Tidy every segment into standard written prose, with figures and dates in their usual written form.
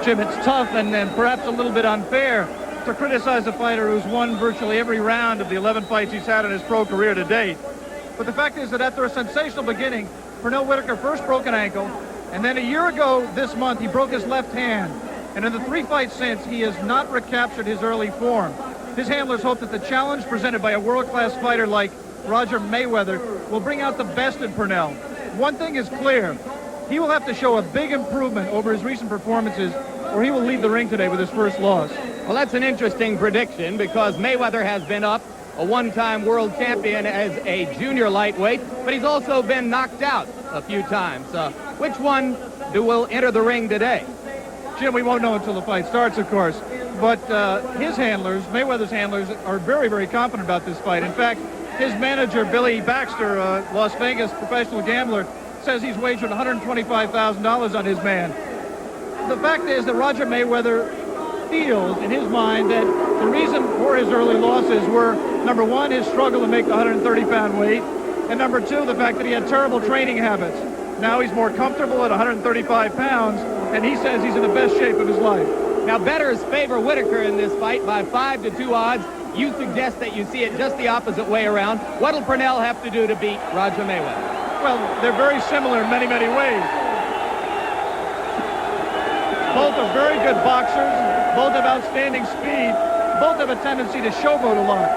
Jim, it's tough and perhaps a little bit unfair to criticize a fighter who's won virtually every round of the 11 fights he's had in his pro career to date. But the fact is that after a sensational beginning, Pernell Whitaker first broke an ankle, and then a year ago this month he broke his left hand. And in the 3 fights since, he has not recaptured his early form. His handlers hope that the challenge presented by a world-class fighter like Roger Mayweather will bring out the best in Pernell. One thing is clear, he will have to show a big improvement over his recent performances, or he will leave the ring today with his first loss. Well, that's an interesting prediction because Mayweather has been up, a one-time world champion as a junior lightweight, but he's also been knocked out a few times. Which one will enter the ring today? Jim, we won't know until the fight starts, of course. But his handlers, Mayweather's handlers, are very, very confident about this fight. In fact, his manager, Billy Baxter, Las Vegas professional gambler, says he's wagered $125,000 on his man. The fact is that Roger Mayweather feels in his mind that the reason for his early losses were, number one, his struggle to make the 130-pound weight, and number two, the fact that he had terrible training habits. Now he's more comfortable at 135 pounds, and he says he's in the best shape of his life. Now, bettors favor Whitaker in this fight by 5-2 odds. You suggest that you see it just the opposite way around. What'll Pernell have to do to beat Roger Mayweather? Well, they're very similar in many, many ways. Both are very good boxers. Both have outstanding speed. Both have a tendency to showboat a lot.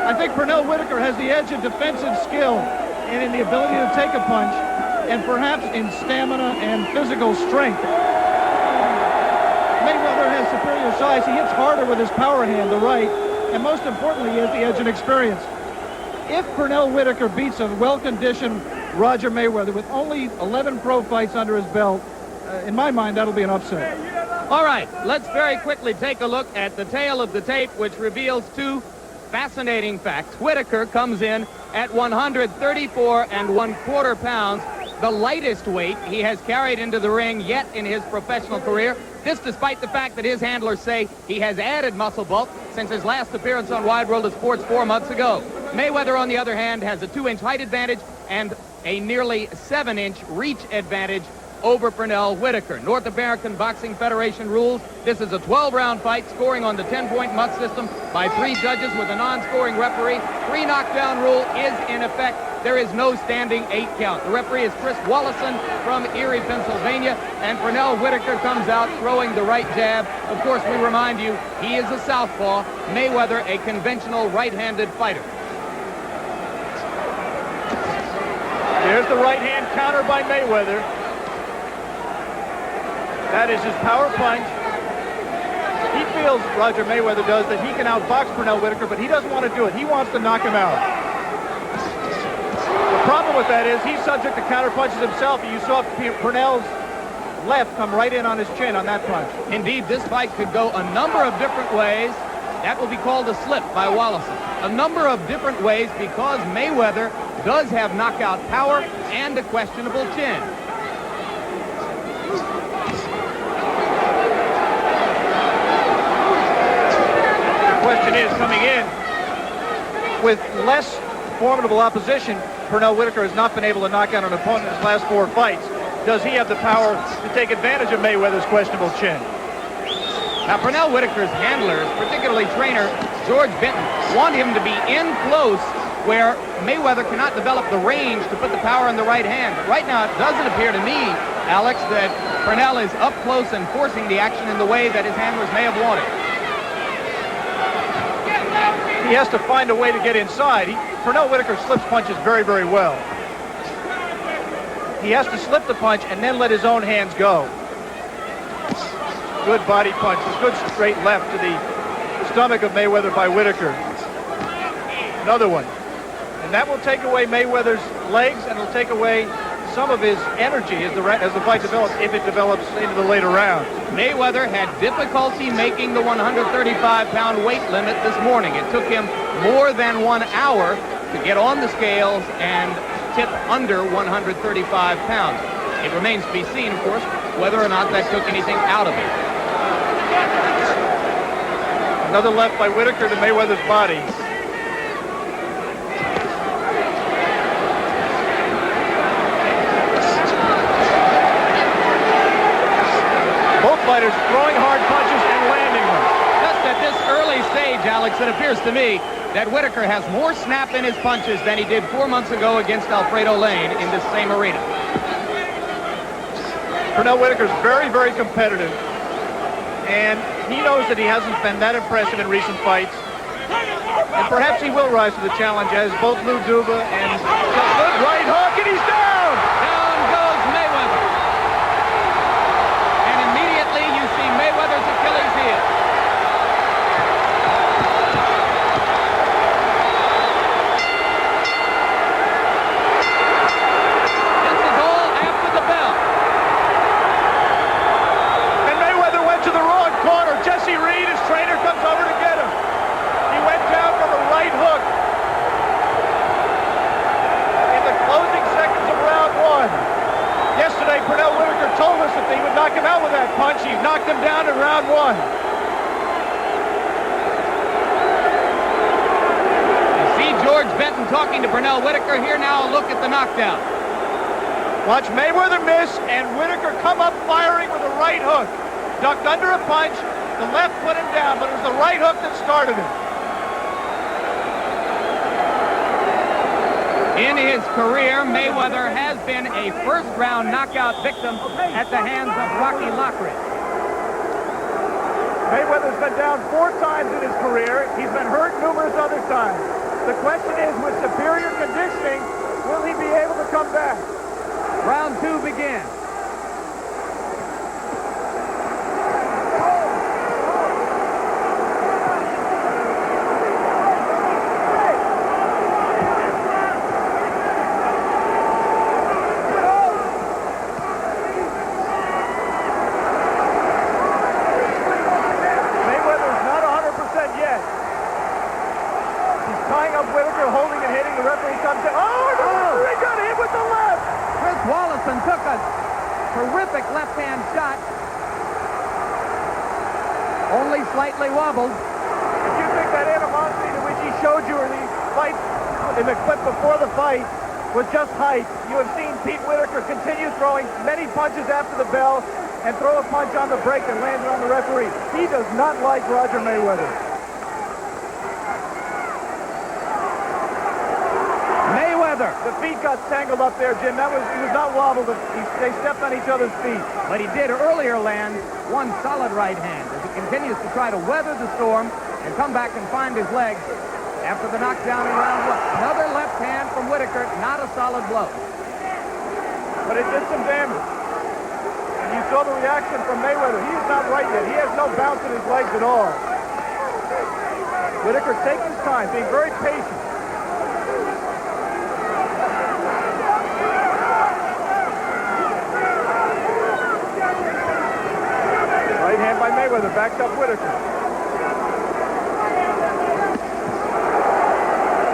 I think Pernell Whitaker has the edge in defensive skill and in the ability to take a punch, and perhaps in stamina and physical strength. Mayweather has superior size. He hits harder with his power hand, the right, and most importantly, he has the edge in experience. If Pernell Whitaker beats a well-conditioned Roger Mayweather with only 11 pro fights under his belt, in my mind, that'll be an upset. All right, let's very quickly take a look at the tail of the tape, which reveals 2 fascinating facts. Whitaker comes in at 134 1/4 pounds, the lightest weight he has carried into the ring yet in his professional career. This despite the fact that his handlers say he has added muscle bulk since his last appearance on Wide World of Sports 4 months ago. Mayweather, on the other hand, has a 2-inch height advantage and a nearly 7-inch reach advantage over Pernell Whitaker. North American Boxing Federation rules. This is a 12-round fight, scoring on the 10-point MUT system by 3 judges with a non-scoring referee. 3 knockdown rule is in effect. There is no standing 8 count. The referee is Chris Wallison from Erie, Pennsylvania, and Pernell Whitaker comes out throwing the right jab. Of course, we remind you, he is a southpaw. Mayweather, a conventional right-handed fighter. There's the right-hand counter by Mayweather. That is his power punch. He feels, Roger Mayweather does, that he can outbox Pernell Whitaker, but he doesn't want to do it. He wants to knock him out. The problem with that is he's subject to counter punches himself. You saw Pernell's left come right in on his chin on that punch. Indeed, this fight could go a number of different ways. That will be called a slip by Wallison. A number of different ways because Mayweather does have knockout power and a questionable chin. The question is, coming in with less formidable opposition, Pernell Whitaker has not been able to knock out an opponent in his last 4 fights. Does he have the power to take advantage of Mayweather's questionable chin? Now, Pernell Whitaker's handlers, particularly trainer George Benton, want him to be in close where Mayweather cannot develop the range to put the power in the right hand. But right now, it doesn't appear to me, Alex, that Pernell is up close and forcing the action in the way that his handlers may have wanted. He has to find a way to get inside. Pernell Whitaker slips punches very, very well. He has to slip the punch and then let his own hands go. Good body punch, a good straight left to the stomach of Mayweather by Whitaker. Another one. And that will take away Mayweather's legs and will take away some of his energy as the fight develops, if it develops into the later rounds. Mayweather had difficulty making the 135-pound weight limit this morning. It took him more than 1 hour to get on the scales and tip under 135 pounds. It remains to be seen, of course, whether or not that took anything out of it. Another left by Whitaker to Mayweather's body. Both fighters throwing Alex, it appears to me that Whitaker has more snap in his punches than he did 4 months ago against Alfredo Lane in this same arena. Pernell Whitaker's very, very competitive, and he knows that he hasn't been that impressive in recent fights. And perhaps he will rise to the challenge, as both Lou Duva and good right hook, and he's down! Down goes Mayweather. And immediately you see Mayweather's Achilles heel. This is all after the bell. And Mayweather went to the wrong corner. Jesse Reed, his trainer, comes over to get him. He went down from a right hook in the closing seconds of round one. Yesterday, Pernell Whitaker told us that he would knock him out with that punch. He knocked him down in round one. You see George Benton talking to Pernell Whitaker. Here now, a look at the knockdown. Watch Mayweather miss and Whitaker come up firing with a right hook. Ducked under a punch. The left put him down, but it was the right hook that started it. In his career, Mayweather has been a first-round knockout victim at the hands of Rocky Lockridge. Mayweather's been down 4 times in his career. He's been hurt numerous other times. The question is, with superior conditioning, will he be able to come back? Round 2 begins. Mayweather's not 100% yet. He's tying up Whitaker, holding and hitting. The referee comes in. Oh, the referee got hit with the left! Chris Wallison took a terrific left-hand shot. Only slightly wobbled. If you think that animosity to which he showed you in the fight, in the clip before the fight, was just hype, you have seen Pete Whitaker continue throwing many punches after the bell and throw a punch on the break that landed on the referee. He does not like Roger Mayweather. Mayweather. The feet got tangled up there, Jim. He was not wobbled. They stepped on each other's feet. But he did earlier land one solid right hand as he continues to try to weather the storm and come back and find his legs after the knockdown in round 1. Another left hand from Whitaker, not a solid blow. But it did some damage. And you saw the reaction from Mayweather. He is not right yet. He has no bounce in his legs at all. Whitaker taking his time, being very patient. Right hand by Mayweather, backs up Whitaker.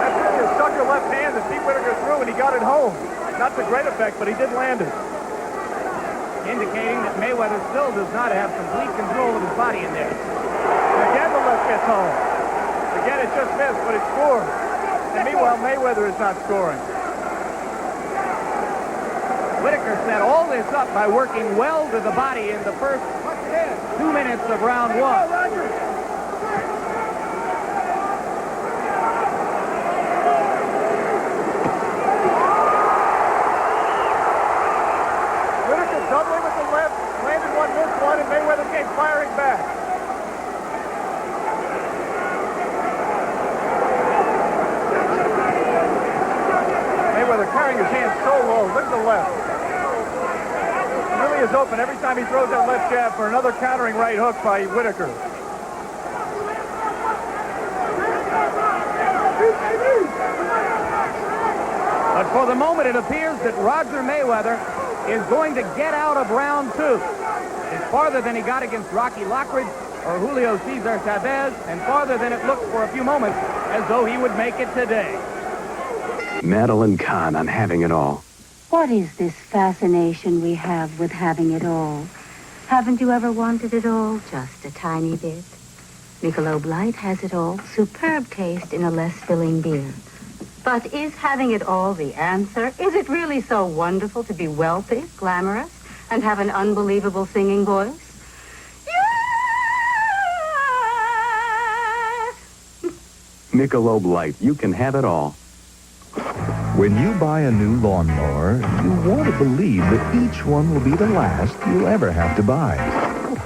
That's really a sucker left hand that Pete Whitaker threw, and he got it home. Not to great effect, but he did land it. Indicating that Mayweather still does not have complete control of his body in there. Again, the left gets home. Again, it just missed, but it scored. And meanwhile, Mayweather is not scoring. Whitaker set all this up by working well to the body in the first 2 minutes of round 1. Whitaker doubling with the left, landed one, missed one, and Mayweather came firing back. Mayweather carrying his hands so low. Look at the left. He really is open every time he throws that left jab for another countering right hook by Whitaker. But for the moment, it appears that Roger Mayweather is going to get out of round 2. It's farther than he got against Rocky Lockridge or Julio Cesar Chavez, and farther than it looked for a few moments as though he would make it today. Madeline Kahn on Having It All. What is this fascination we have with having it all? Haven't you ever wanted it all? Just a tiny bit. Michelob Light has it all. Superb taste in a less filling beer. But is having it all the answer? Is it really so wonderful to be wealthy, glamorous, and have an unbelievable singing voice? Yes! Michelob Light, you can have it all. When you buy a new lawnmower, you want to believe that each one will be the last you'll ever have to buy.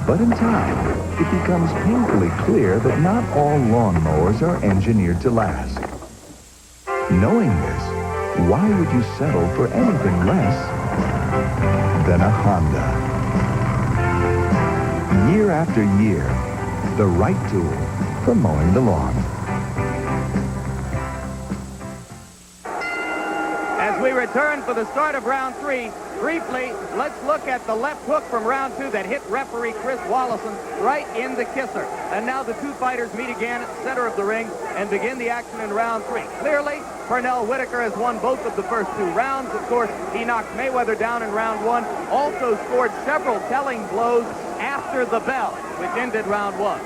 But in time, it becomes painfully clear that not all lawnmowers are engineered to last. Knowing this, why would you settle for anything less than a Honda? Year after year, the right tool for mowing the lawn. As we return for the start of round 3, briefly, let's look at the left hook from round 2 that hit referee Chris Wallison right in the kisser. And now the two fighters meet again at the center of the ring and begin the action in round 3. Clearly, Pernell Whitaker has won both of the first 2 rounds. Of course, he knocked Mayweather down in round 1, also scored several telling blows after the bell, which ended round 1.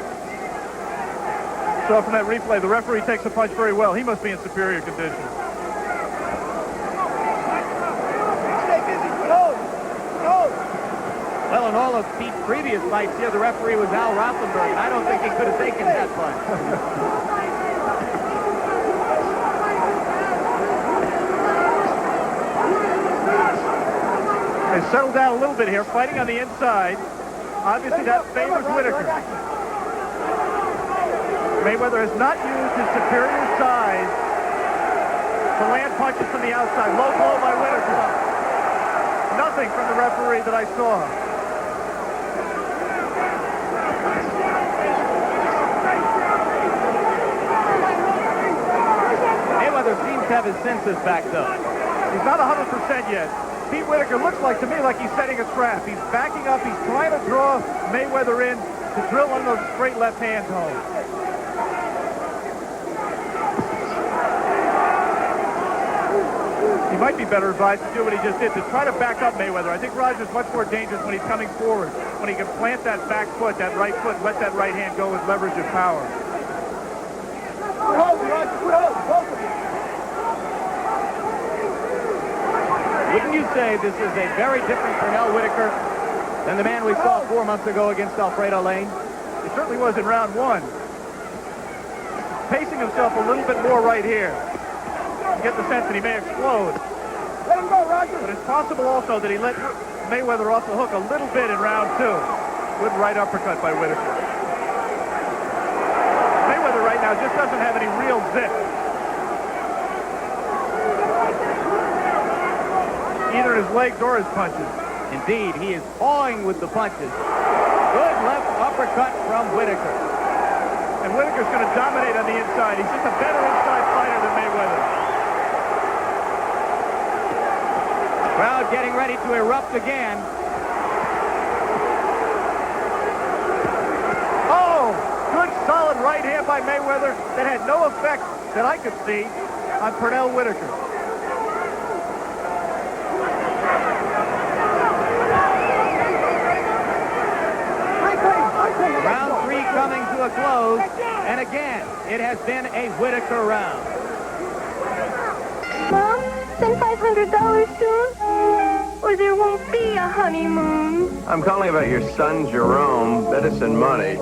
So from that replay, the referee takes a punch very well. He must be in superior condition. Well, in all of Pete's previous fights here, the referee was Al Rothenberg, and I don't think he could have taken that punch. They settled down a little bit here, fighting on the inside. Obviously, that favors Whitaker. Mayweather has not used his superior size to land punches from the outside. Low blow by Whitaker. Nothing from the referee that I saw. Mayweather seems to have his senses back, though. He's not 100% yet. Pete Whitaker looks like to me like he's setting a trap. He's backing up. He's trying to draw Mayweather in to drill one of those straight left hands home. He might be better advised to do what he just did, to try to back up Mayweather. I think Roger's much more dangerous when he's coming forward, when he can plant that back foot, that right foot, and let that right hand go with leverage and power. Wouldn't you say this is a very different Pernell Whitaker than the man we saw 4 months ago against Alfredo Lane? It certainly was in round 1. Pacing himself a little bit more right here. You get the sense that he may explode. Let him go, Roger. But it's possible also that he let Mayweather off the hook a little bit in round 2. Good right uppercut by Whitaker. Mayweather right now just doesn't have any real zip. Either his legs or his punches. Indeed, he is pawing with the punches. Good left uppercut from Whitaker. And Whitaker's going to dominate on the inside. He's just a better inside fighter than Mayweather. Crowd getting ready to erupt again. Oh, good solid right hand by Mayweather that had no effect that I could see on Pernell Whitaker. Round 3 coming to a close, and again, it has been a Whitaker round. Mom, send $500 soon, or there won't be a honeymoon. I'm calling about your son, Jerome. Medicine money.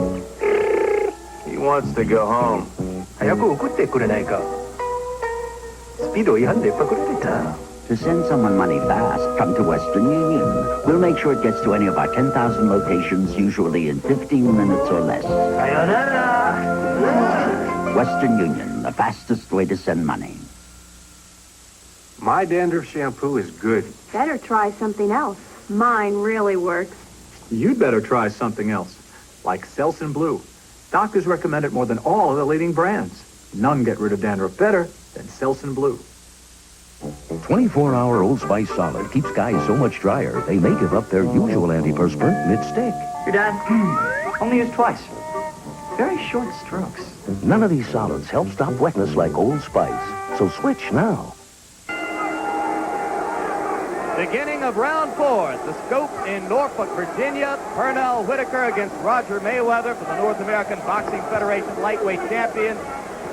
He wants to go home. 早く送ってくれないか。スピード違反でパクられた。 To send someone money fast, come to Western Union. We'll make sure it gets to any of our 10,000 locations, usually in 15 minutes or less. Western Union, the fastest way to send money. My dandruff shampoo is good. Better try something else. Mine really works. You'd better try something else, like Selsun Blue. Doctors recommend it more than all of the leading brands. None get rid of dandruff better than Selsun Blue. 24-hour Old Spice Solid keeps guys so much drier, they may give up their usual antiperspirant mid-stick. Your dad only used twice. Very short strokes. None of these solids help stop wetness like Old Spice, so switch now. Beginning of round 4 at the Scope in Norfolk, Virginia. Pernell Whitaker against Roger Mayweather for the North American Boxing Federation lightweight champion.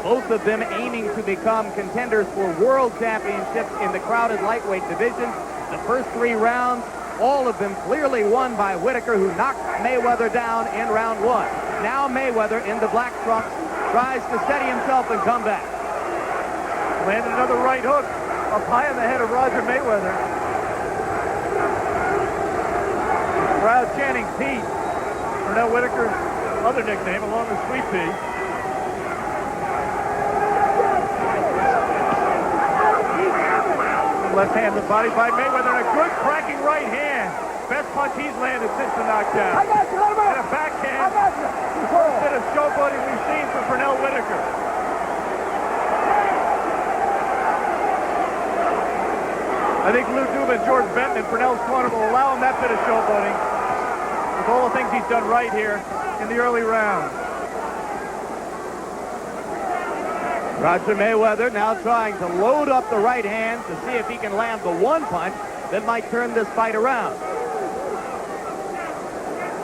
Both of them aiming to become contenders for world championships in the crowded lightweight division. The first 3 rounds, all of them clearly won by Whitaker, who knocked Mayweather down in round 1. Now Mayweather in the black trunks tries to steady himself and come back. Landed another right hook up high on the head of Roger Mayweather. Crowd chanting Pete, Pernell Whitaker's other nickname, along with Sweet Pea. Left hand to the body by Mayweather, and a good cracking right hand. Best punch he's landed since the knockdown. And a backhand. First bit of showboating we've seen from Pernell Whitaker. I think Lou Duba and George Benton in Pernell's corner will allow him that bit of showboating with all the things he's done right here in the early rounds. Roger Mayweather now trying to load up the right hand to see if he can land the one punch that might turn this fight around.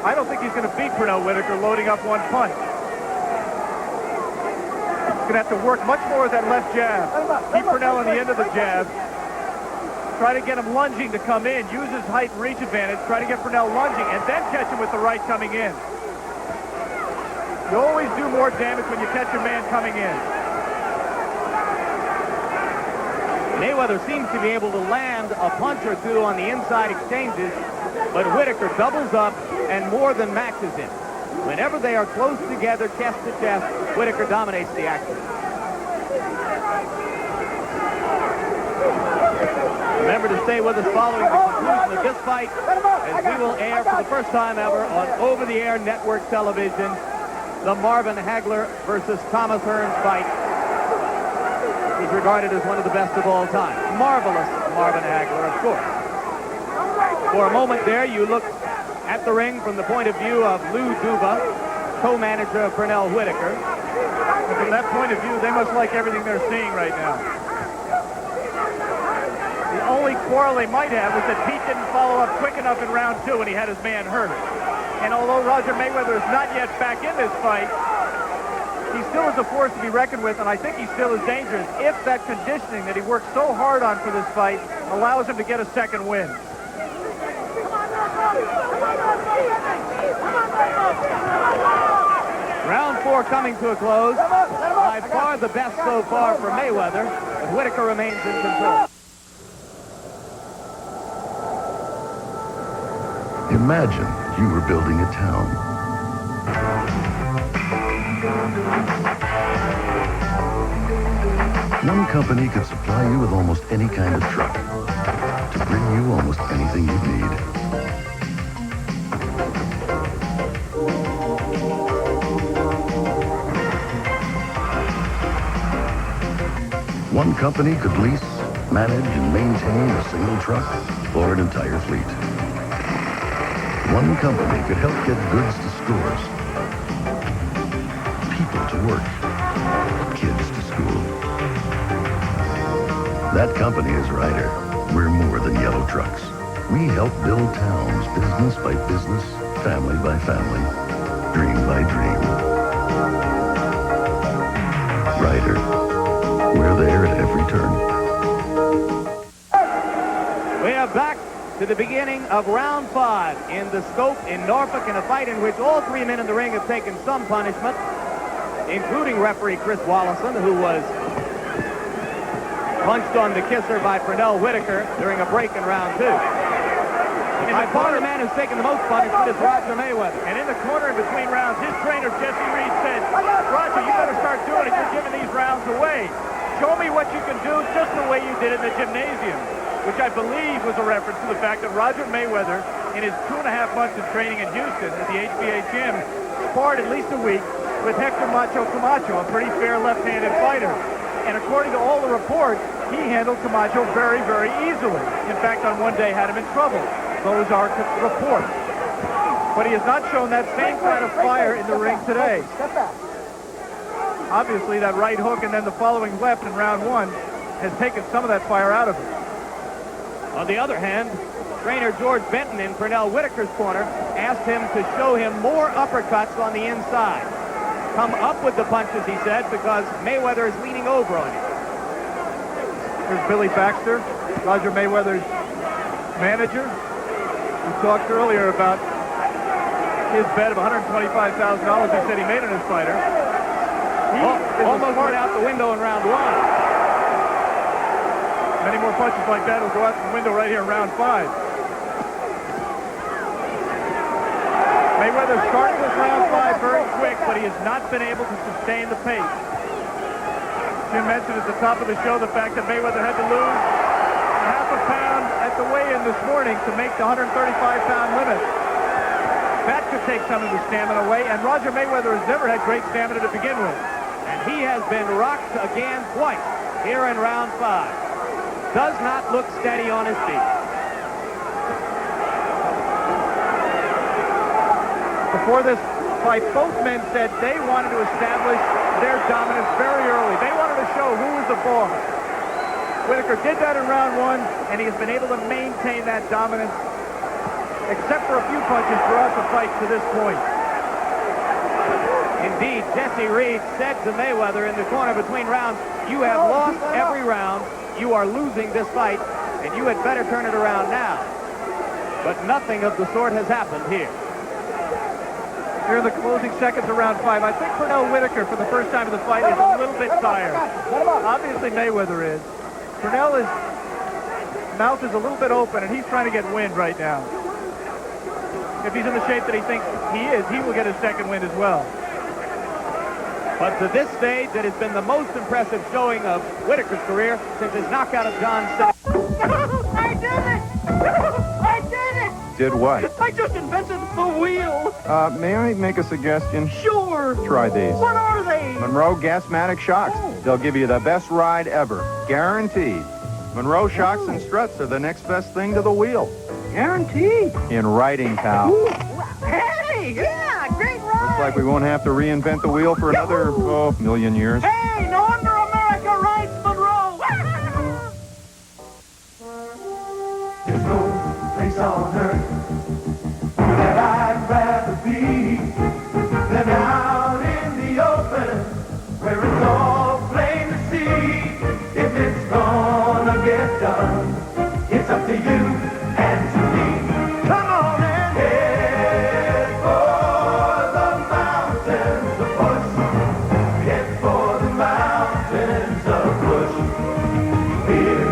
I don't think he's going to beat Pernell Whitaker loading up one punch. He's going to have to work much more with that left jab. Keep Pernell on the end of the jab. Try to get him lunging to come in. Use his height and reach advantage. Try to get Pernell lunging and then catch him with the right coming in. You always do more damage when you catch a man coming in. Mayweather seems to be able to land a punch or two on the inside exchanges, but Whitaker doubles up and more than matches him. Whenever they are close together, chest to chest, Whitaker dominates the action. Remember to stay with us following the conclusion of this fight, as we will air for the first time ever on over-the-air network television, the Marvin Hagler versus Thomas Hearns fight. He's regarded as one of the best of all time. Marvelous Marvin Hagler, of course. For a moment there, you looked at the ring from the point of view of Lou Duba, co-manager of Pernell Whitaker. And from that point of view, they must like everything they're seeing right now. The only quarrel they might have was that Pete didn't follow up quick enough in round two when he had his man hurt. And although Roger Mayweather is not yet back in this fight, he still is a force to be reckoned with, and I think he still is dangerous if that conditioning that he worked so hard on for this fight allows him to get a second win. Round four coming to a close. By far the best so far for Mayweather, but Whitaker remains in control. Imagine you were building a town. One company could supply you with almost any kind of truck to bring you almost anything you'd need. One company could lease, manage, and maintain a single truck or an entire fleet. One company could help get goods to stores, people to work, kids to school. That company is Ryder. We're more than yellow trucks. We help build towns, business by business, family by family, dream by dream. Ryder. We're there at every turn. We are back to the beginning of round five in the Scope in Norfolk, in a fight in which all three men in the ring have taken some punishment, including referee Chris Wallison, who was punched on the kisser by Pernell Whitaker during a break in round two. And by far the man who's taken the most punishment is Roger Mayweather. And in the corner in between rounds, his trainer Jesse Reed said, Roger, you better start doing it. You're giving these rounds away. Show me what you can do just the way you did it in the gymnasium, which I believe was a reference to the fact that Roger Mayweather, in his 2.5 months of training in Houston at the HBA gym, sparred at least a week with Hector Macho Camacho, a pretty fair left-handed fighter. And according to all the reports, he handled Camacho very, very easily. In fact, on one day had him in trouble. Those are reports. But he has not shown that same kind of fire in the ring today. Obviously, that right hook and then the following left in round one has taken some of that fire out of him. On the other hand, trainer George Benton in Pernell Whitaker's corner asked him to show him more uppercuts on the inside. Come up with the punches, he said, because Mayweather is leaning over on him. Here's Billy Baxter, Roger Mayweather's manager. We talked earlier about his bet of $125,000 he said he made on his fighter. Almost went out the window in round 1. Many more punches like that will go out the window right here in round 5. Mayweather started this round 5 very quick, but he has not been able to sustain the pace. Jim mentioned at the top of the show the fact that Mayweather had to lose half a pound at the weigh-in this morning to make the 135-pound limit. That could take some of the stamina away, and Roger Mayweather has never had great stamina to begin with. And he has been rocked again twice here in round 5. Does not look steady on his feet. Before this fight, both men said they wanted to establish their dominance very early. They wanted to show who was the boss. Whitaker did that in round 1, and he has been able to maintain that dominance, except for a few punches throughout the fight to this point. Indeed, Jesse Reed said to Mayweather in the corner between rounds, "You have lost every round. You are losing this fight, and you had better turn it around now." But nothing of the sort has happened here. Here in the closing seconds of round 5, I think Pernell Whitaker, for the first time in the fight, is a little bit tired. Obviously, Mayweather is. Pernell's mouth is a little bit open, and he's trying to get wind right now. If he's in the shape that he thinks he is, he will get his second win as well. But to this stage, it has been the most impressive showing of Whitaker's career since his knockout of John Cena. I did it! I did it! Did what? I just invented the wheel! May I make a suggestion? Sure! Try these. What are they? Monroe Gasmatic Shocks. They'll give you the best ride ever. Guaranteed. Monroe Shocks and Struts are the next best thing to the wheel. Guaranteed. In writing, pal. Hey! Yeah! Great ride! Looks like we won't have to reinvent the wheel for another, million years. Hey! No wonder America rides Monroe! There's no place on earth that I'd rather be than out in the open where it's all plain to see. If it's gonna get done, it's up to you and to me. Come on and head for the mountains of Bush. Head for the mountains of Bush. Here.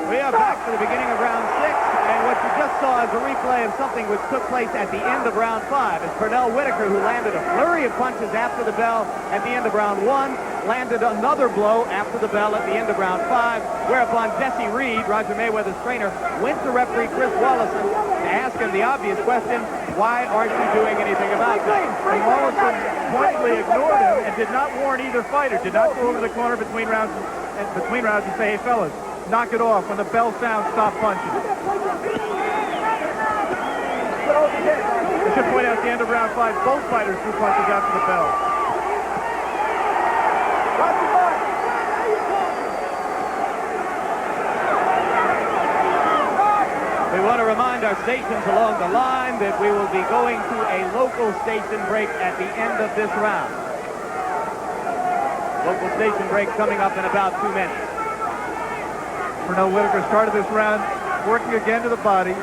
We are back to the beginning of round 6, and what you just saw is a replay of something which took place at the end of round 5. As Pernell Whitaker, who landed a flurry of punches after the bell at the end of round 1, landed another blow after the bell at the end of round 5, whereupon Jesse Reed, Roger Mayweather's trainer, went to referee Chris Wallison to ask him the obvious question, why aren't you doing anything about this? And Wallison pointedly ignored him and did not warn either fighter, did not go over the corner between rounds and say, hey, fellas, knock it off. When the bell sounds, stop punching. I should point out at the end of round 5, both fighters threw punches after the bell. We want to remind our stations along the line that we will be going to a local station break at the end of this round. Local station break coming up in about 2 minutes. Pernell Whitaker started this round working again to the body.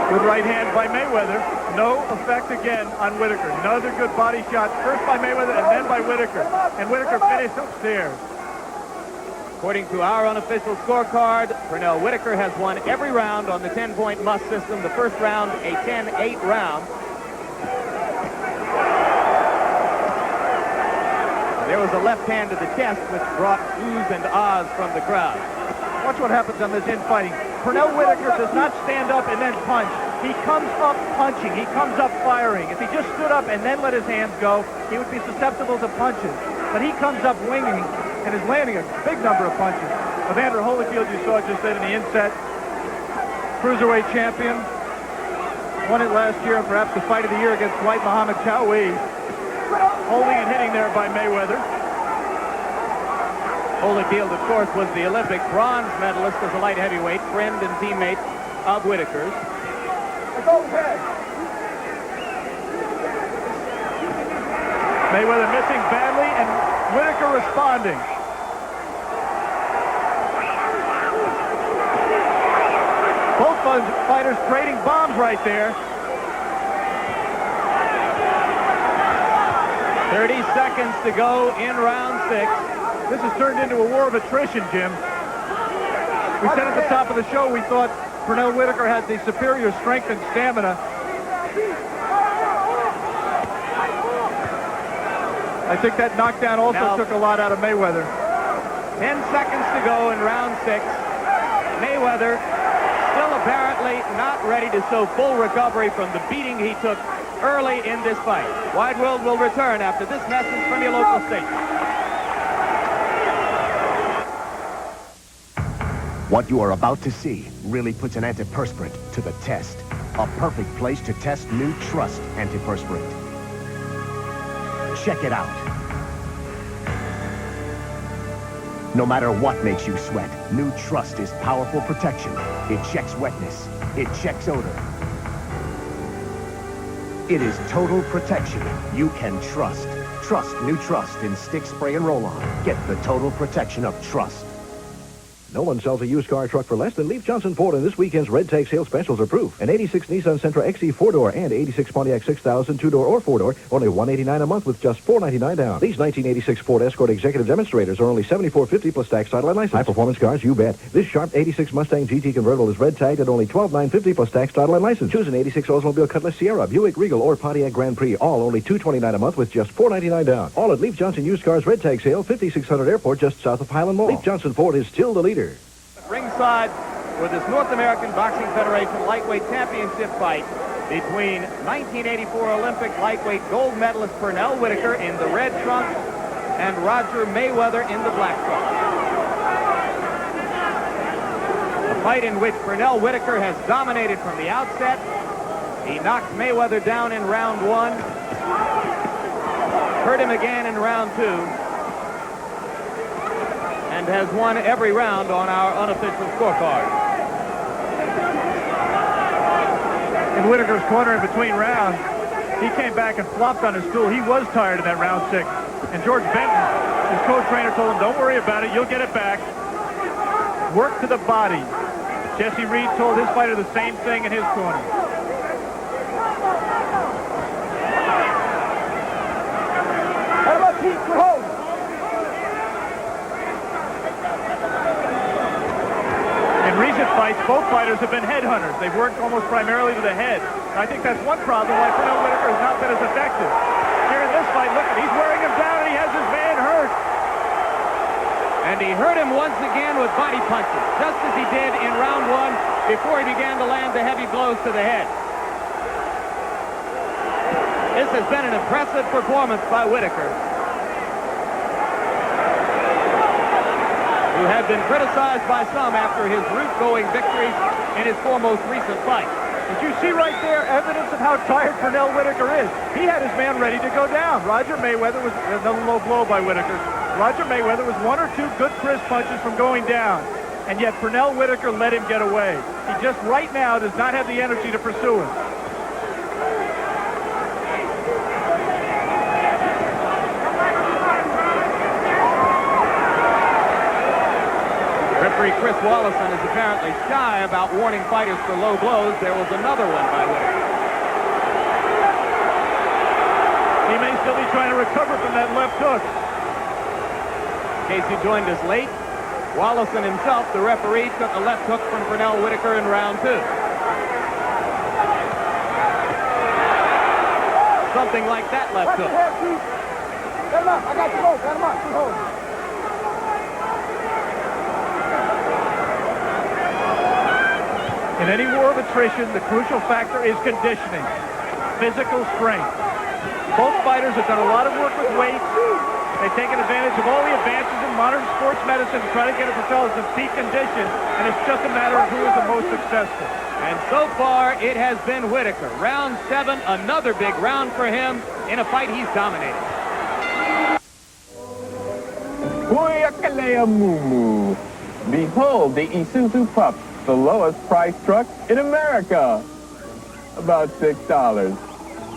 Good right hand by Mayweather. No effect again on Whitaker. Another good body shot, first by Mayweather and then by Whitaker. And Whitaker finished upstairs. According to our unofficial scorecard, Pernell Whitaker has won every round on the 10-point must system. The first round, a 10-8 round. There was a left hand to the chest, which brought oohs and ahs from the crowd. Watch what happens on this infighting. Pernell Whitaker does not stand up and then punch. He comes up punching. He comes up firing. If he just stood up and then let his hands go, he would be susceptible to punches. But he comes up winging and is landing a big number of punches. Evander Holyfield, you saw just then in the inset. Cruiserweight champion. Won it last year, perhaps the fight of the year against Dwight Muhammad Chowie. Holding and hitting there by Mayweather. Holyfield, of course, was the Olympic bronze medalist as a light heavyweight, friend and teammate of Whitaker's. Mayweather missing badly and Whitaker responding. Both fighters trading bombs right there. 30 seconds to go in round 6. This has turned into a war of attrition, Jim. We said at the top of the show we thought Pernell Whitaker had the superior strength and stamina. I think that knockdown also took a lot out of Mayweather. 10 seconds to go in round 6. Mayweather still apparently not ready to show full recovery from the beating he took early in this fight. Wide World will return after this message from your local station. What you are about to see really puts an antiperspirant to the test. A perfect place to test new Trust antiperspirant. Check it out. No matter what makes you sweat, new Trust is powerful protection. It checks wetness. It checks odor. It is total protection you can trust. Trust new Trust in stick, spray, and roll-on. Get the total protection of Trust. No one sells a used car truck for less than Leaf Johnson Ford, and this weekend's Red Tag sale specials are proof. An 86 Nissan Sentra XE 4-door and 86 Pontiac 6000 2-door or 4-door, only $189 a month with just $499 down. These 1986 Ford Escort Executive Demonstrators are only $74.50 plus tax, title, and license. High-performance cars, you bet. This sharp 86 Mustang GT convertible is red tagged at only $12,950 plus tax, title, and license. Choose an 86 Oldsmobile Cutlass Sierra, Buick Regal, or Pontiac Grand Prix, all only $229 a month with just $499 down. All at Leaf Johnson Used Cars Red Tag sale, 5600 Airport, just south of Highland Mall. Leaf Johnson Ford is still the leader. Ringside with this North American Boxing Federation lightweight championship fight between 1984 Olympic lightweight gold medalist Pernell Whitaker in the red trunks and Roger Mayweather in the black trunks. A fight in which Pernell Whitaker has dominated from the outset. He knocked Mayweather down in round 1, hurt him again in round 2, and has won every round on our unofficial scorecard. In Whitaker's corner in between rounds, he came back and flopped on his stool. He was tired in that round 6. And George Benton, his co-trainer, told him, don't worry about it, you'll get it back. Work to the body. Jesse Reed told his fighter the same thing in his corner. How about Pete Hold? In recent fights, both fighters have been headhunters. They've worked almost primarily to the head. And I think that's one problem why Pernell Whitaker has not been as effective. Here in this fight, look, he's wearing him down and he has his man hurt. And he hurt him once again with body punches, just as he did in round 1 before he began to land the heavy blows to the head. This has been an impressive performance by Whitaker, who had been criticized by some after his root-going victories in his 4 most recent fights. Did you see right there evidence of how tired Pernell Whitaker is? He had his man ready to go down. Roger Mayweather was another low blow by Whitaker. Roger Mayweather was 1 or 2 good crisp punches from going down, and yet Pernell Whitaker let him get away. He just right now does not have the energy to pursue him. Referee Chris Wallison is apparently shy about warning fighters for low blows. There was another one by Whitaker. He may still be trying to recover from that left hook. In case you joined us late, Wallison himself, the referee, took a left hook from Pernell Whitaker in round 2. Something like that left hook. Get him up. I got you both. Got him up. Two holds. In any war of attrition, the crucial factor is conditioning, physical strength. Both fighters have done a lot of work with weights. They've taken advantage of all the advances in modern sports medicine to try to get themselves in peak condition, and it's just a matter of who is the most successful. And so far, it has been Whitaker. Round 7, another big round for him in a fight he's dominated. Huyakalea Mumu. Behold the Isuzu Pup, the lowest priced truck in America. About $6.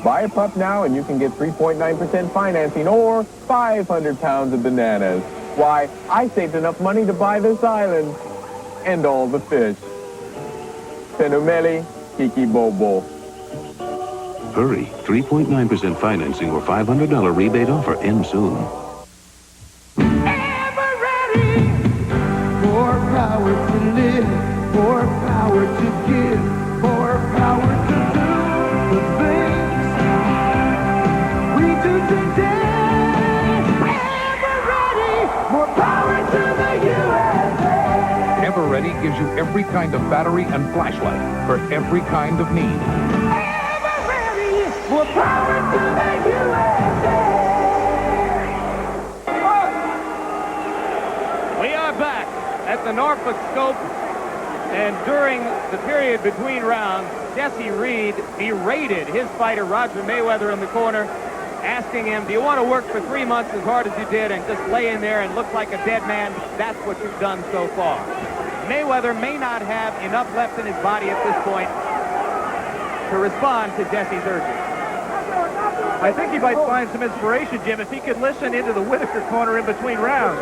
Buy a pup now and you can get 3.9% financing or 500 pounds of bananas. Why, I saved enough money to buy this island and all the fish. Penumeli Kiki Bobo. Hurry, 3.9% financing or $500 rebate offer ends soon. More power to live, more power to give, more power to do the things we do today. Ever ready, more power to the USA. Ever Ready gives you every kind of battery and flashlight for every kind of need. Ever ready, more power to the USA. We are back at the Norfolk Scope, and during the period between rounds, Jesse Reed berated his fighter Roger Mayweather in the corner, asking him, do you want to work for 3 months as hard as you did and just lay in there and look like a dead man? That's what you've done so far. Mayweather may not have enough left in his body at this point to respond to Jesse's urging. I think he might find some inspiration, Jim, if he could listen into the Whitaker corner in between rounds,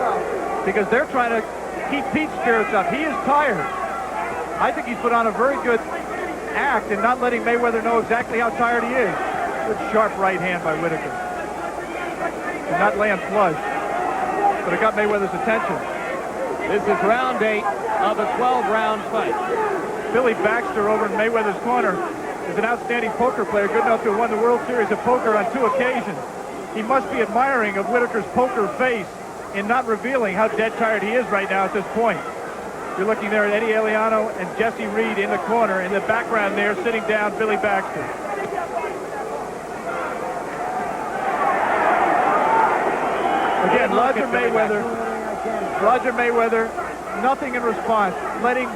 because they're trying to keep Pete's spirits up. He is tired. I think he's put on a very good act in not letting Mayweather know exactly how tired he is. Good sharp right hand by Whitaker. Did not land flush, but it got Mayweather's attention. This is round 8 of a 12-round fight. Billy Baxter over in Mayweather's corner is an outstanding poker player, good enough to have won the World Series of Poker on 2 occasions. He must be admiring of Whitaker's poker face in not revealing how dead tired he is right now at this point. You're looking there at Eddie Eliano and Jesse Reed in the corner. In the background there, sitting down, Billy Baxter. Again, Roger Mayweather, nothing in response, letting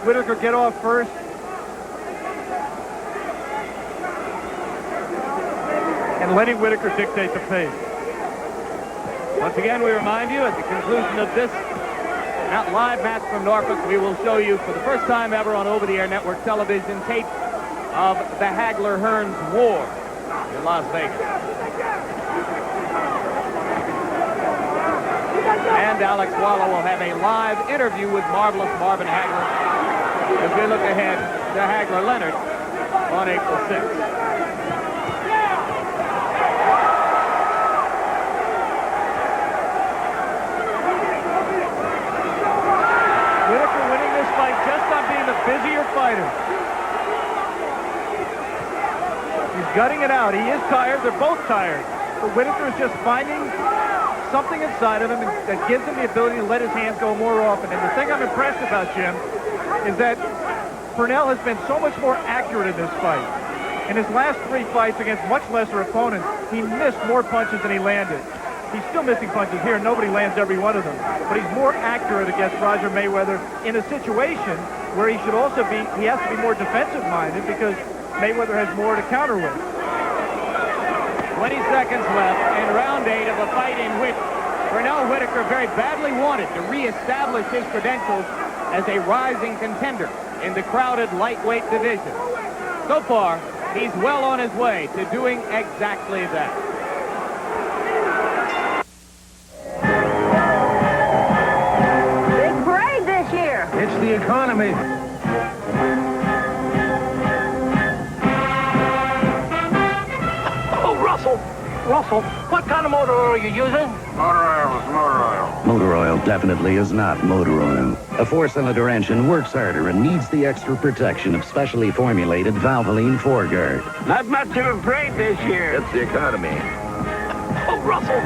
Whitaker get off first. And letting Whitaker dictate the pace. Once again, we remind you, at the conclusion of this live match from Norfolk, we will show you for the first time ever on over-the-air network television tape of the Hagler-Hearns War in Las Vegas. And Alex Wallow will have a live interview with Marvelous Marvin Hagler as we look ahead to Hagler-Leonard on April 6th. Whitaker winning this fight just on being the busier fighter. He's gutting it out. He is tired. They're both tired. But Whitaker is just finding something inside of him that gives him the ability to let his hands go more often. And the thing I'm impressed about, Jim, is that Pernell has been so much more accurate in this fight. In his last 3 fights against much lesser opponents, he missed more punches than he landed. He's still missing punches here. Nobody lands every one of them. But he's more accurate against Roger Mayweather in a situation where he should also be, he has to be more defensive-minded because Mayweather has more to counter with. 20 seconds left in round 8 of a fight in which Pernell Whitaker very badly wanted to reestablish his credentials as a rising contender in the crowded lightweight division. So far, he's well on his way to doing exactly that. Big parade this year. It's the economy. Russell, what kind of motor oil are you using? Motor oil is motor oil. Motor oil definitely is not motor oil. A 4-cylinder engine works harder and needs the extra protection of specially formulated Valvoline 4-guard. Not much of a parade this year. It's the economy. Oh, Russell!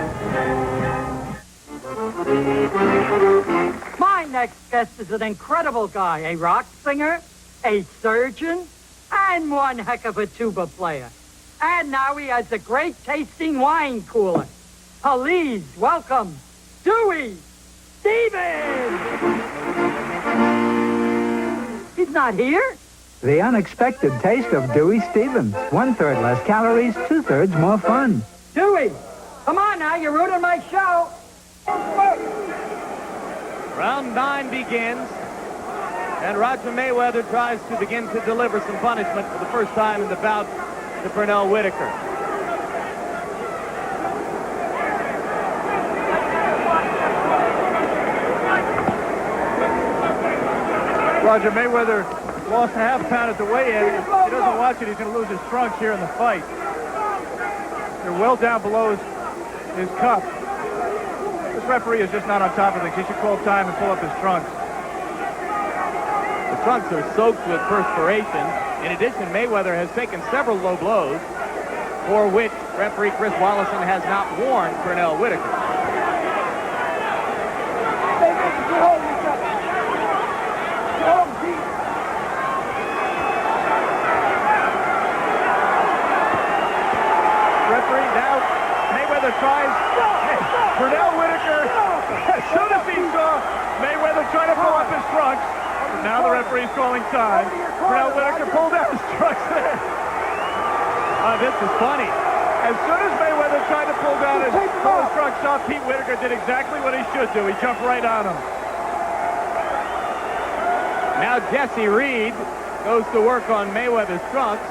My next guest is an incredible guy, a rock singer, a surgeon, and one heck of a tuba player. And now he has a great-tasting wine cooler. Please welcome Dewey Stevens! He's not here? The unexpected taste of Dewey Stevens. 1/3 less calories, 2/3 more fun. Dewey, come on now, you're ruining my show. Round 9 begins, and Roger Mayweather tries to begin to deliver some punishment for the first time in the bout to Pernell Whitaker. Roger Mayweather lost a half pound at the weigh-in. If he doesn't watch it, he's going to lose his trunks here in the fight. They're well down below his cup. This referee is just not on top of things. He should call time and pull up his trunks. The trunks are soaked with perspiration. In addition, Mayweather has taken several low blows, for which referee Chris Wallison has not warned Pernell Whitaker. Referee now, Mayweather tries. Pernell Whitaker, as soon as he saw Mayweather trying to pull up his trunks, now the referee's calling time. Pernell Whitaker pulled out his trunks there. This is funny. As soon as Mayweather tried to pull his trunks off, Pete Whitaker did exactly what he should do. He jumped right on him. Now Jesse Reed goes to work on Mayweather's trunks.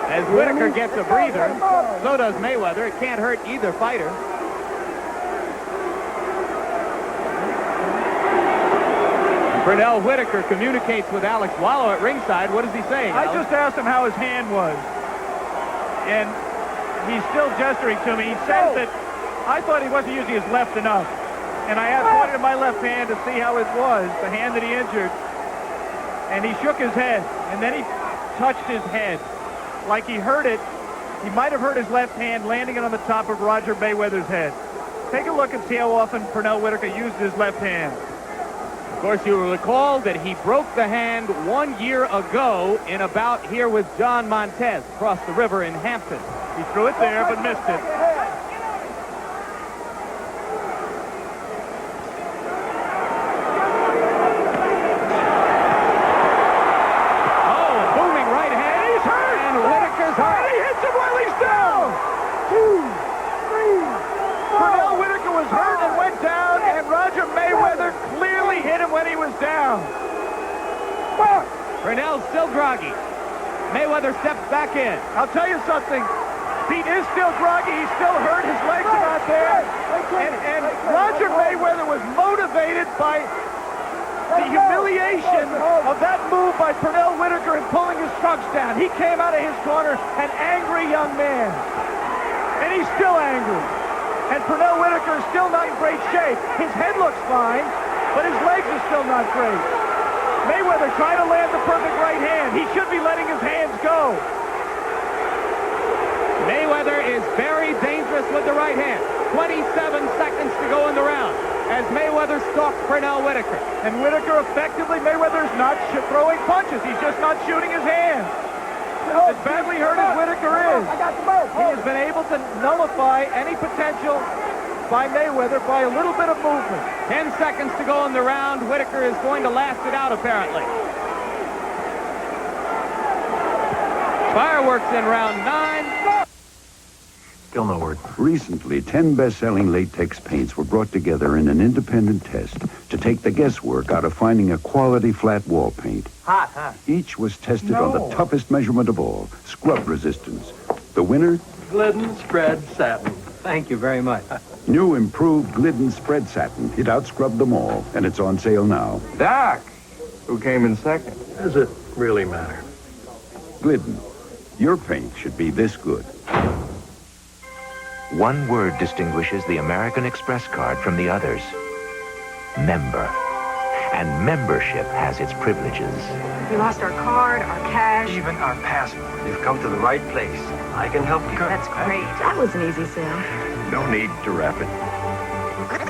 As Whitaker gets a breather, so does Mayweather. It can't hurt either fighter. Pernell Whitaker communicates with Alex Wallow at ringside. What is he saying, I Alex? just asked him how his hand was. And he's still gesturing to me. He says that I thought he wasn't using his left enough. And I pointed to my left hand to see how it was, the hand that he injured. And he shook his head. And then he touched his head. Like he heard it. He might have heard his left hand landing it on the top of Roger Mayweather's head. Take a look and see how often Pernell Whitaker used his left hand. Of course, you will recall that he broke the hand 1 year ago in a bout here with John Montez across the river in Hampton. He threw it there, but missed it. Oh, a booming right hand. He's hurt! And Whitaker's hurt. And he hits him while he's down! 2, 3, Pernell Whitaker was hurt and went down, and Roger Mayweather clearly hit him when he was down. Pernell's still groggy. Mayweather steps back in. I'll tell you something. Pete is still groggy. He's still hurt. His legs are not there. And Roger Mayweather was motivated by the humiliation of that move by Pernell Whitaker in pulling his trunks down. He came out of his corner an angry young man. And he's still angry. And Pernell Whitaker is still not in great shape. His head looks fine, but his legs are still not great. Mayweather trying to land the perfect right hand. He should be letting his hands go. Mayweather is very dangerous with the right hand. 27 seconds to go in the round as Mayweather stalks Pernell Whitaker. And Whitaker effectively, Mayweather's not throwing punches. He's just not shooting his hands. As badly hurt as Whitaker is, he has been able to nullify any potential by Mayweather by a little bit of movement. 10 seconds to go in the round. Whitaker is going to last it out, apparently. Fireworks in round 9. Still no word. Recently, 10 best-selling latex paints were brought together in an independent test to take the guesswork out of finding a quality flat wall paint. Hot, huh? Each was tested on the toughest measurement of all, scrub resistance. The winner? Glidden Spread Satin. Thank you very much. New improved Glidden Spread Satin. It outscrubbed them all, and it's on sale now. Doc, who came in second? Does it really matter? Glidden. Your paint should be this good. One word distinguishes the American Express card from the others. Member. And membership has its privileges. We lost our card, our cash. Even our passport. You've come to the right place. I can help you. That's great. That was an easy sale. No need to wrap it.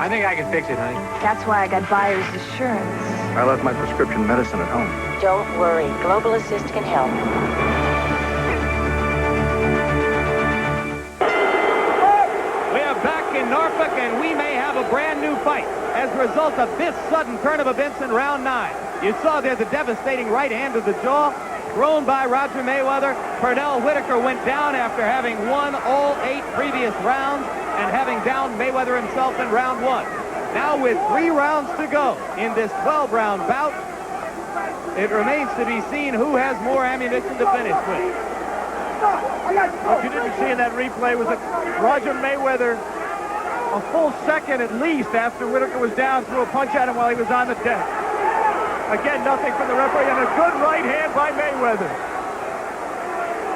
I think I can fix it, honey. That's why I got buyer's assurance. I left my prescription medicine at home. Don't worry. Global Assist can help. We are back in Norfolk, and we may have a brand new fight as a result of this sudden turn of events in round 9. You saw there's a devastating right hand to the jaw thrown by Roger Mayweather. Pernell Whitaker went down after having won all 8 previous rounds and having downed Mayweather himself in round 1. Now with 3 rounds to go in this 12-round bout, it remains to be seen who has more ammunition to finish with. What you didn't see in that replay was that Roger Mayweather, a full second at least after Whitaker was down, threw a punch at him while he was on the deck. Again, nothing from the referee, and a good right hand by Mayweather.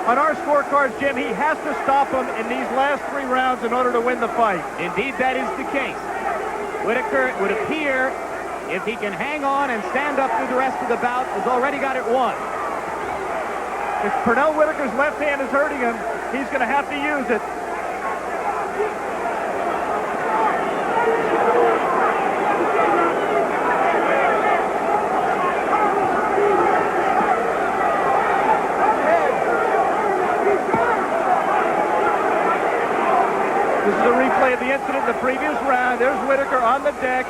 On our scorecards, Jim, he has to stop him in these last 3 rounds in order to win the fight. Indeed, that is the case. Whitaker, it would appear, if he can hang on and stand up through the rest of the bout, has already got it won. If Pernell Whitaker's left hand is hurting him, he's going to have to use it. This is a replay of the incident in the previous round. There's Whitaker on the deck,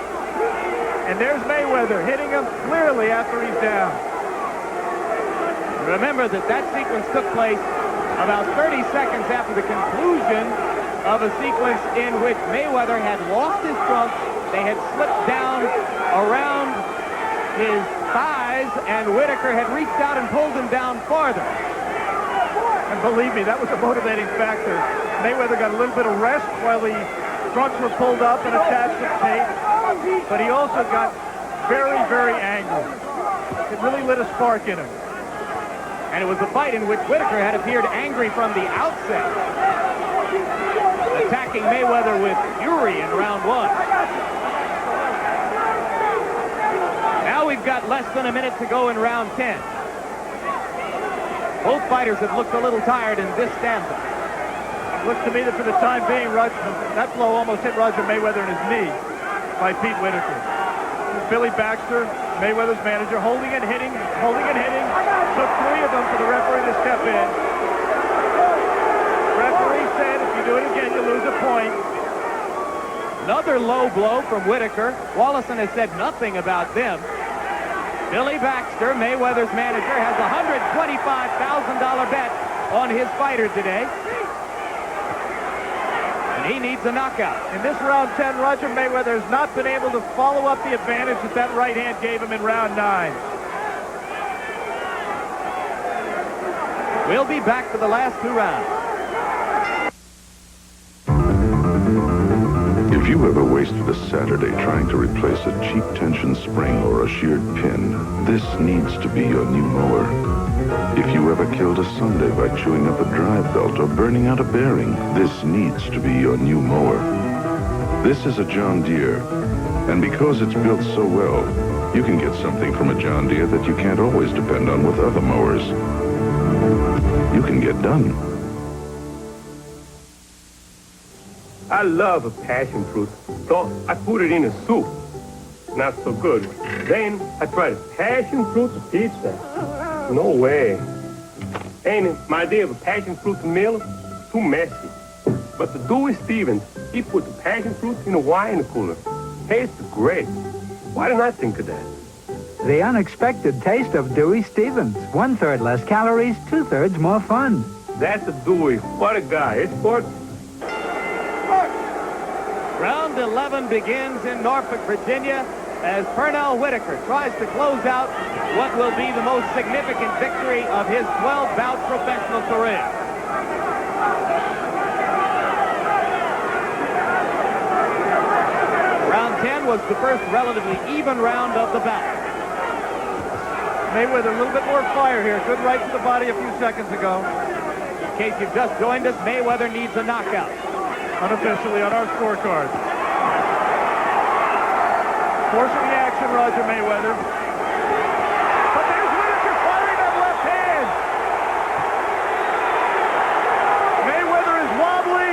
and there's Mayweather hitting him clearly after he's down. Remember that sequence took place about 30 seconds after the conclusion of a sequence in which Mayweather had lost his trunk. They had slipped down around his thighs, and Whitaker had reached out and pulled him down farther. And believe me, that was a motivating factor. Mayweather got a little bit of rest while the trunks were pulled up and attached with tape, but he also got very, very angry. It really lit a spark in him. And it was a fight in which Whitaker had appeared angry from the outset, attacking Mayweather with fury in round 1. Now we've got less than a minute to go in round 10. Both fighters have looked a little tired in this stanza. It looks to me that for the time being, that blow almost hit Roger Mayweather in his knee by Pete Whitaker. Billy Baxter, Mayweather's manager, holding and hitting. Took 3 of them for the referee to step in. Referee said, if you do it again, you lose a point. Another low blow from Whitaker. Wallison has said nothing about them. Billy Baxter, Mayweather's manager, has a $125,000 bet on his fighter today. And he needs a knockout. In this round 10, Roger Mayweather has not been able to follow up the advantage that right hand gave him in round 9. We'll be back for the last 2 rounds. If you ever wasted a Saturday trying to replace a cheap tension spring or a sheared pin, this needs to be your new mower. If you ever killed a Sunday by chewing up a drive belt or burning out a bearing, this needs to be your new mower. This is a John Deere, and because it's built so well, you can get something from a John Deere that you can't always depend on with other mowers. You can get done. I love a passion fruit, so I put it in a soup. Not so good. Then I tried a passion fruit pizza. No way. And my idea of a passion fruit meal, too messy. But the Dewey Stevens, he put the passion fruit in a wine cooler. Tastes great. Why didn't I think of that? The unexpected taste of Dewey Stevens. 1/3 less calories, 2/3 more fun. That's a Dewey. What a guy. It's sport. Round 11 begins in Norfolk, Virginia, as Pernell Whitaker tries to close out what will be the most significant victory of his 12-bout professional career. Round 10 was the first relatively even round of the bout. Mayweather, a little bit more fire here. Good right to the body a few seconds ago. In case you've just joined us, Mayweather needs a knockout. Unofficially on our scorecard. Forcing the action, Roger Mayweather. But there's Whitaker firing that left hand. Mayweather is wobbly.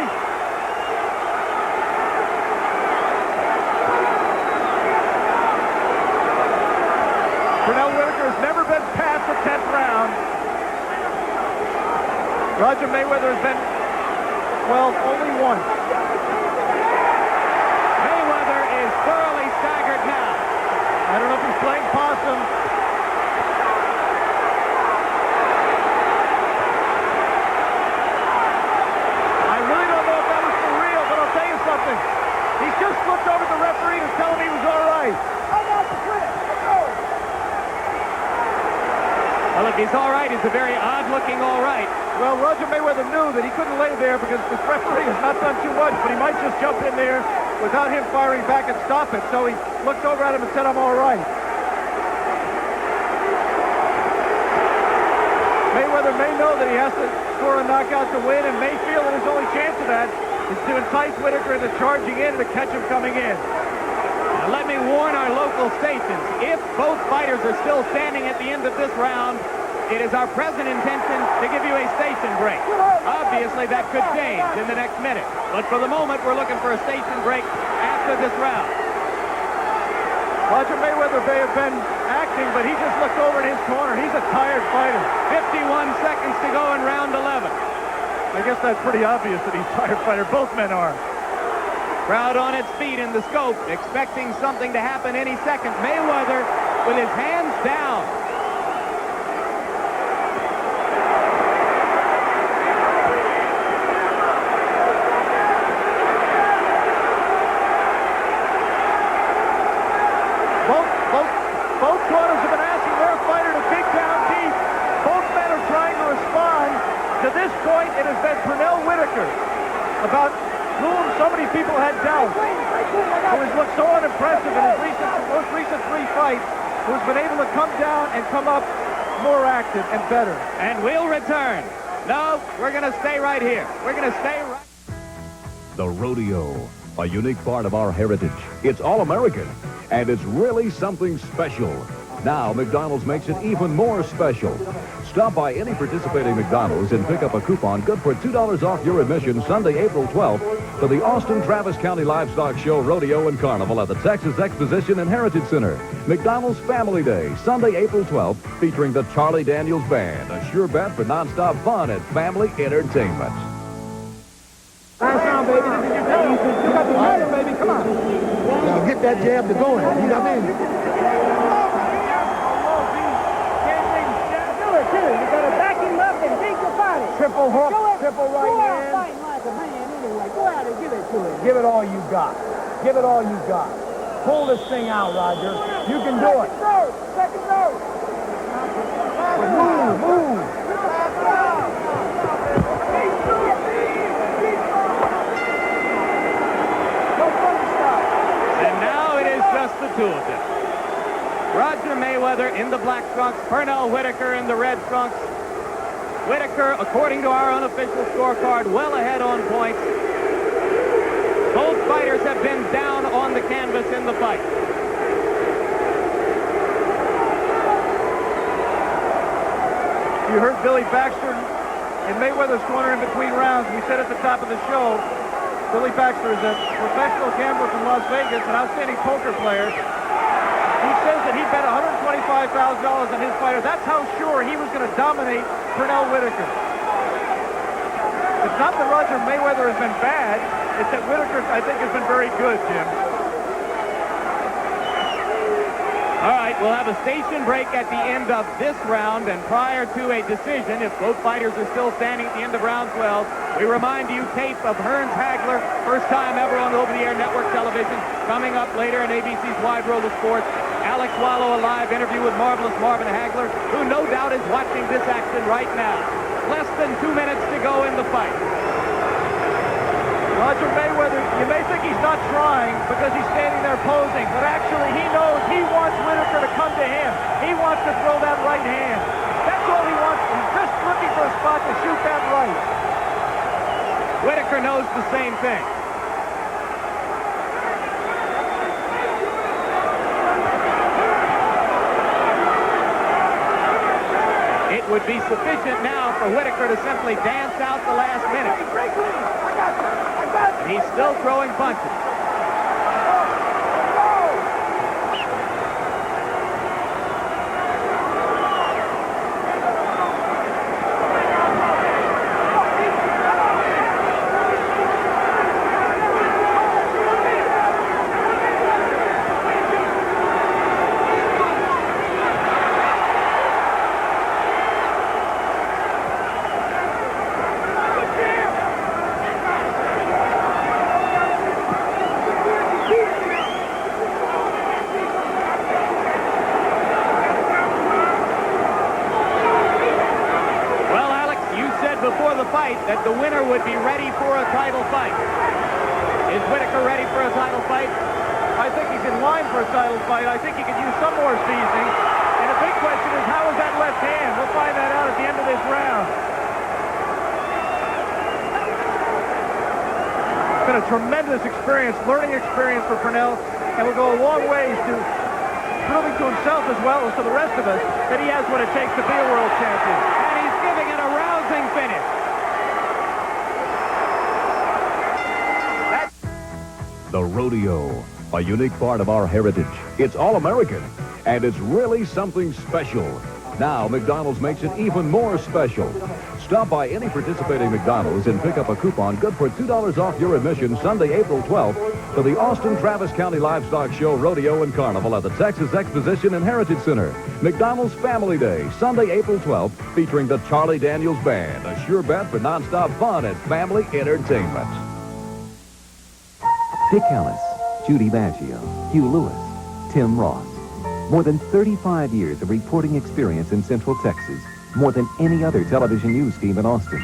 Pernell Whitaker has never been past the 10th round. Roger Mayweather has been, well, only once. Mayweather is thoroughly staggered now. I don't know if he's playing possum. I really don't know if that was for real, but I'll tell you something. He's just looked over at the referee to tell him he was all right. Well, if he's all right, it's a very odd-looking all right. Well, Roger Mayweather knew that he couldn't lay there because this referee has not done too much, but he might just jump in there without him firing back and stop it. So he looked over at him and said, I'm all right. Mayweather may know that he has to score a knockout to win and may feel that his only chance of that is to entice Whitaker into charging in and to catch him coming in. Now let me warn our local stations. If both fighters are still standing at the end of this round, it is our present intention to give you a station break. Obviously, that could change in the next minute. But for the moment, we're looking for a station break after this round. Roger Mayweather may have been acting, but he just looked over in his corner. He's a tired fighter. 51 seconds to go in round 11. I guess that's pretty obvious that he's a tired fighter. Both men are. Crowd on its feet in the scope, expecting something to happen any second. Mayweather with his hands down. Both corners have been asking their fighter to dig down deep. Both men are trying to respond. To this point, it has been Pernell Whitaker, about whom so many people had doubts, who has looked so unimpressive in his most recent 3 fights, who has been able to come down and come up more active and better. And we'll return. No, we're going to stay right here. We're going to stay right. The rodeo, a unique part of our heritage. It's all-American, and it's really something special. Now, McDonald's makes it even more special. Stop by any participating McDonald's and pick up a coupon good for $2 off your admission Sunday, April 12th to the Austin Travis County Livestock Show, Rodeo, and Carnival at the Texas Exposition and Heritage Center. McDonald's Family Day, Sunday, April 12th, featuring the Charlie Daniels Band. A sure bet for nonstop fun at family entertainment. Nice sound, baby. This is your day. You got the title, baby. Come on. Now get that jab to going. You know what I mean? You gotta back him up and dig your body. Triple hook, triple right hand. Go out hand. fighting like a man anyway. Go out and give it to him. Give it all you got. Give it all you got. Pull this thing out, Roger. You can do it. Second throw. Move. And now it is just the two of them. Roger Mayweather in the black trunks, Pernell Whitaker in the red trunks. Whitaker, according to our unofficial scorecard, well ahead on points. Both fighters have been down on the canvas in the fight. You heard Billy Baxter in Mayweather's corner in between rounds. We said at the top of the show, Billy Baxter is a professional gambler from Las Vegas, an outstanding poker player. He says that he bet $125,000 on his fighter. That's how sure he was going to dominate Pernell Whitaker. It's not that Roger Mayweather has been bad. It's that Whitaker, I think, has been very good, Jim. All right, we'll have a station break at the end of this round, and prior to a decision, if both fighters are still standing at the end of round 12, we remind you tape of Hearns Hagler, first time ever on over-the-air network television, coming up later in ABC's Wide World of Sports. Alex Wallow, a live interview with Marvelous Marvin Hagler, who no doubt is watching this action right now. Less than 2 minutes to go in the fight. Roger Mayweather, you may think he's not trying because he's standing there posing, but actually he knows he wants Whitaker to come to him. He wants to throw that right hand. That's all he wants. He's just looking for a spot to shoot that right. Whitaker knows the same thing. It would be sufficient now for Whitaker to simply dance out the last minute. He's still throwing punches. That the winner would be ready for a title fight. Is Whitaker ready for a title fight? I think he's in line for a title fight. I think he could use some more seasoning. And the big question is, how is that left hand? We'll find that out at the end of this round. been a tremendous experience, learning experience for Pernell, and will go a long ways to proving to himself as well as to the rest of us that he has what it takes to be a world champion. And he's giving it a rousing finish. The rodeo, a unique part of our heritage. It's all-American, and it's really something special. Now, McDonald's makes it even more special. Stop by any participating McDonald's and pick up a coupon good for $2 off your admission Sunday, April 12th to the Austin-Travis County Livestock Show, Rodeo, and Carnival at the Texas Exposition and Heritage Center. McDonald's Family Day, Sunday, April 12th, featuring the Charlie Daniels Band, a sure bet for nonstop fun and family entertainment. Dick Ellis, Judy Baggio, Hugh Lewis, Tim Ross. More than 35 years of reporting experience in Central Texas, more than any other television news team in Austin.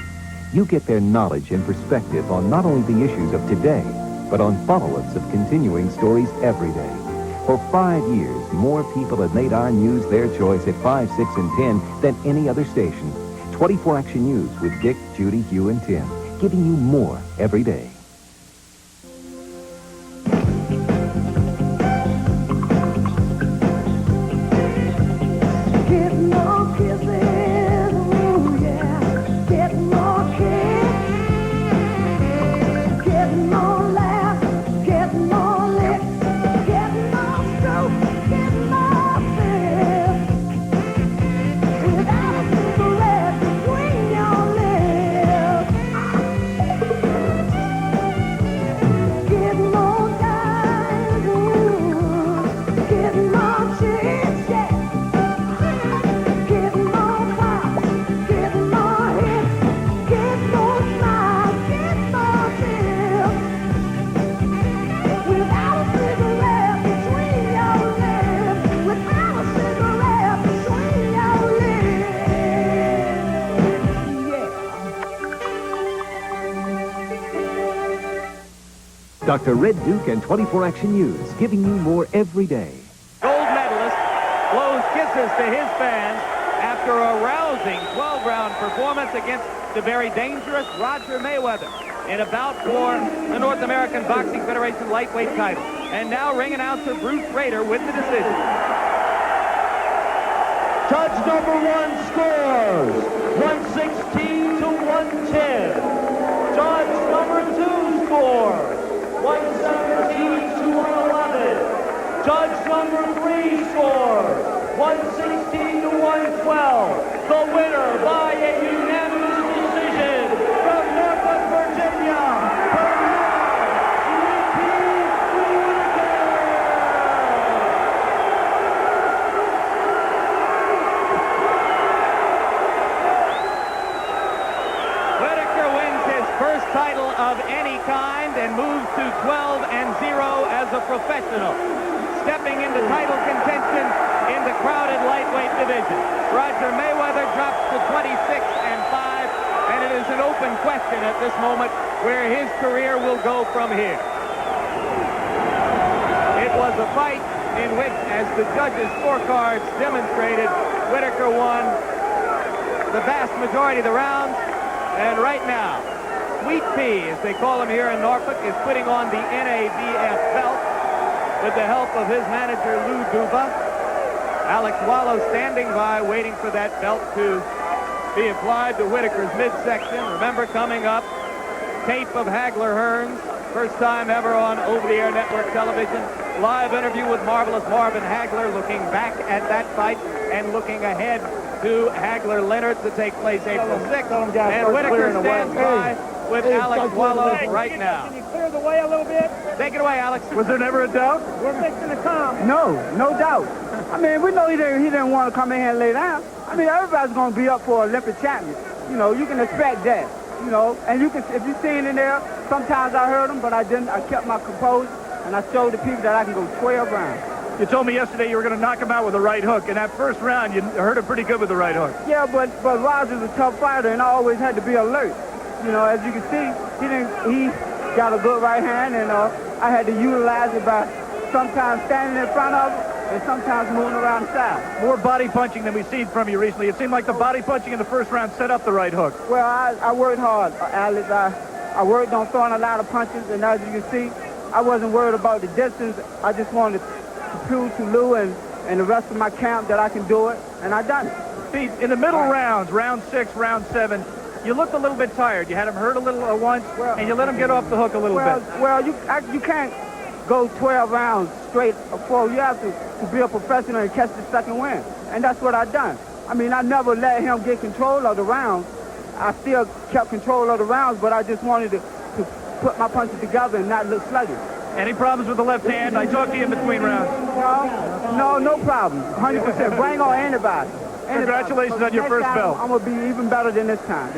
You get their knowledge and perspective on not only the issues of today, but on follow-ups of continuing stories every day. For 5 years, more people have made our news their choice at 5, 6, and 10 than any other station. 24 Action News with Dick, Judy, Hugh, and Tim, giving you more every day. Dr. Red Duke and 24 Action News, giving you more every day. Gold medalist blows kisses to his fans after a rousing 12-round performance against the very dangerous Roger Mayweather in a bout for the North American Boxing Federation lightweight title. And now ring announcer Bruce Rader with the decision. Judge number 1 scores 116 to 110. Judge number 2 scores 117 to 111. Judge number 3 scores 116 to 112. The winner by a unanimous decision from Norfolk, Virginia, Pernell Whitaker wins his first title of any kind and moves to 12-0 as a professional, stepping into title contention in the crowded lightweight division. Roger Mayweather drops to 26-5, and it is an open question at this moment where his career will go from here. It was a fight in which, as the judges' scorecards demonstrated, Whitaker won the vast majority of the rounds, and right now, Sweet Pea, as they call him here in Norfolk, is putting on the NABF belt with the help of his manager, Lou Duba. Alex Wallow standing by, waiting for that belt to be applied to Whitaker's midsection. Remember, coming up, tape of Hagler Hearns, first time ever on over-the-air network television. Live interview with Marvelous Marvin Hagler, looking back at that fight and looking ahead to Hagler-Leonard to take place April 6th. And Whitaker stands by with Alex Wallow right now. Can you clear the way a little bit? Take it away, Alex. Was there never a doubt? We're fixing to come. No doubt. I mean, we know he didn't want to come in here and lay down. I mean, everybody's going to be up for Olympic champion. You know, you can expect that. You know, and you can, if you seen in there, sometimes I heard him, but I didn't. I kept my composure, and I showed the people that I can go 12 rounds. You told me yesterday you were going to knock him out with a right hook. In that first round, you hurt him pretty good with the right hook. Yeah, but Roger's a tough fighter, and I always had to be alert. You know, as you can see, he got a good right hand, and I had to utilize it by sometimes standing in front of him and sometimes moving around the side. More body punching than we've seen from you recently. It seemed like the body punching in the first round set up the right hook. Well, I worked hard, Alex. I worked on throwing a lot of punches, and as you can see, I wasn't worried about the distance. I just wanted to prove to Lou and the rest of my camp that I can do it, and I done it. Pete, in the middle rounds, round 6, round 7, you looked a little bit tired. You had him hurt a little once, and you let him get off the hook a little bit. Well, you can't go 12 rounds straight before. You have to be a professional and catch the second win, and that's what I done. I mean, I never let him get control of the rounds. I still kept control of the rounds, but I just wanted to put my punches together and not look sluggish. Any problems with the left hand? I talked to you in between rounds. No problem. 100%. Bring on anybody. Congratulations on your first belt. I'm going to be even better than this time.